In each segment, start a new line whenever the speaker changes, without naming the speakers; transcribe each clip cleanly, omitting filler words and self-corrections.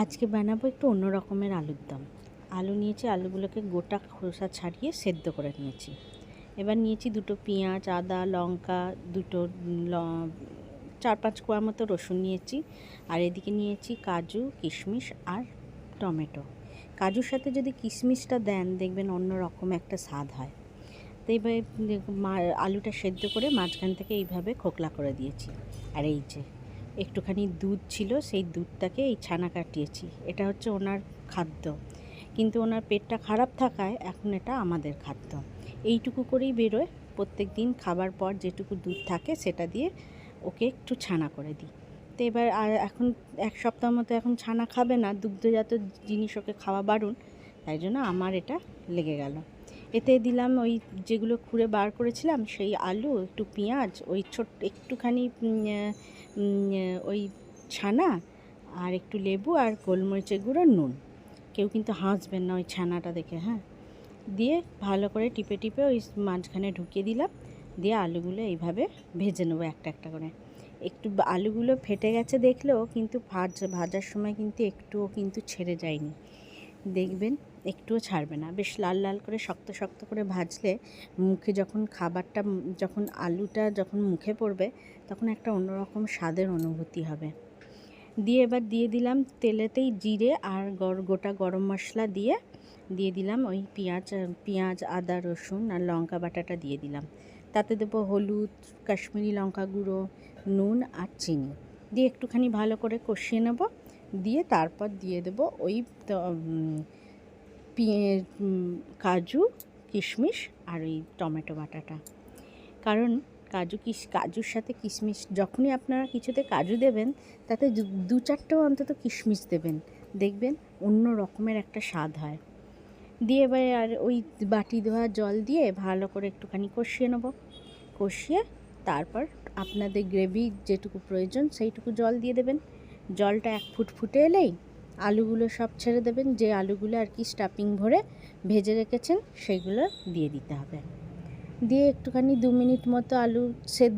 আজকে বানাবো একটু অন্য রকমের আলুর দম। আলু নিয়েছি, আলুগুলোকে গোটা খোসা ছাড়িয়ে সেদ্ধ করে নিয়েছি। এবার নিয়েছি দুটো পেঁয়াজ, আদা, লঙ্কা, দুটো 4-5 কোয়া মতো রসুন নিয়েছি। আর এদিকে নিয়েছি কাজু, কিশমিশ আর টমেটো। কাজুর সাথে যদি কিশমিশটা দেন দেখবেন অন্য রকম একটা স্বাদ হয়। তো এবার আলুটা সেদ্ধ করে মাঝখান থেকে এইভাবে খোকলা করে দিয়েছি। আর এই যে একটুখানি দুধ ছিল, সেই দুধটাকে এই ছানা কাটিয়েছি। এটা হচ্ছে ওনার খাদ্য, কিন্তু ওনার পেটটা খারাপ থাকায় এখন এটা আমাদের খাদ্য। এইটুকু করেই বেরোয়। প্রত্যেক দিন খাবার পর যেটুকু দুধ থাকে সেটা দিয়ে ওকে একটু ছানা করে দিই। তো এবার আর এখন 1 সপ্তাহ মতো এখন ছানা খাবে না, দুগ্ধজাত জিনিস ওকে খাওয়া বারণ। তাই জন্য আমার এটা লেগে গেল। এতে দিলাম ওই যেগুলো খুঁড়ে বার করেছিলাম সেই আলু, একটু পেঁয়াজ, ওই ছোট্ট একটুখানি ওই ছানা, আর একটু লেবু আর গোলমরিচের গুঁড়ো, নুন। কেউ কিন্তু হাসবেন না ওই ছানাটা দেখে, হ্যাঁ। দিয়ে ভালো করে টিপে টিপে ওই মাঝখানে ঢুকিয়ে দিলাম। দিয়ে আলুগুলো এইভাবে ভেজে নেবো একটা একটা করে। একটু আলুগুলো ফেটে গেছে দেখলেও কিন্তু ভাজার সময় কিন্তু একটুও কিন্তু ছেড়ে যায়নি, দেখবেন একটুও ছাড়বে না। বেশ লাল লাল করে শক্ত শক্ত করে ভাজলে মুখে যখন খাবারটা, যখন আলুটা যখন মুখে পড়বে তখন একটা অন্যরকম স্বাদের অনুভূতি হবে। দিয়ে এবার দিয়ে দিলাম তেলেতেই জিরে আর গোটা গরম মশলা দিয়ে দিলাম ওই পেঁয়াজ, আদা, রসুন আর লঙ্কা বাটাটা দিয়ে দিলাম। তাতে দেবো হলুদ, কাশ্মীরি লঙ্কা গুঁড়ো, নুন আর চিনি। দিয়ে একটুখানি ভালো করে কষিয়ে নেব। দিয়ে তারপর দিয়ে দেবো ওই কাজু, কিশমিশ আর ওই টমেটো বাটাটা। কারণ কাজুর সাথে কিশমিশ, যখনই আপনারা কিছুতে কাজু দেবেন তাতে 2-4টেও অন্তত কিশমিশ দেবেন, দেখবেন অন্য রকমের একটা স্বাদ হয়। দিয়ে এবার আর ওই বাটি ধোয়া জল দিয়ে ভালো করে একটুখানি কষিয়ে নেব। কষিয়ে তারপর আপনাদের গ্রেভি যেটুকু প্রয়োজন সেইটুকু জল দিয়ে দেবেন। জলটা 1 ফুট ফুটে এলেই আলুগুলো সব ছেড়ে দেবেন। যে আলুগুলো আর কি স্টাফিং ভরে ভেজে রেখেছেন সেইগুলো দিয়ে দিতে হবে। দিয়ে একটুখানি 2 মিনিট মতো আলু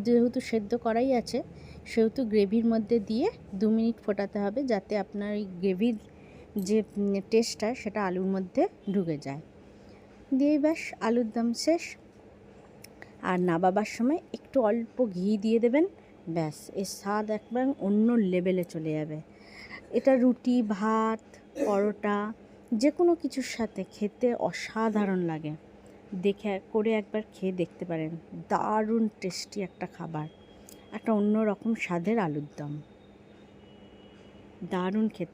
যেহেতু সেদ্ধ করাই আছে, সেহেতু গ্রেভির মধ্যে দিয়ে 2 মিনিট ফোটাতে হবে, যাতে আপনার ওই গ্রেভির যে টেস্টটা সেটা আলুর মধ্যে ঢুকে যায়। দিয়েই ব্যাস আলুর দম শেষ। আর নামাবার সময় একটু অল্প ঘি দিয়ে দেবেন, ব্যাস এর স্বাদ একবার অন্য লেভেলে চলে যাবে। এটা রুটি, ভাত, পরোটা যে কোনো কিছুর সাথে খেতে অসাধারণ লাগে। করে একবার খেয়ে দেখতে পারেন। দারুণ টেস্টি একটা খাবার, একটা অন্য রকম স্বাদের আলুর দম, দারুণ খেতে।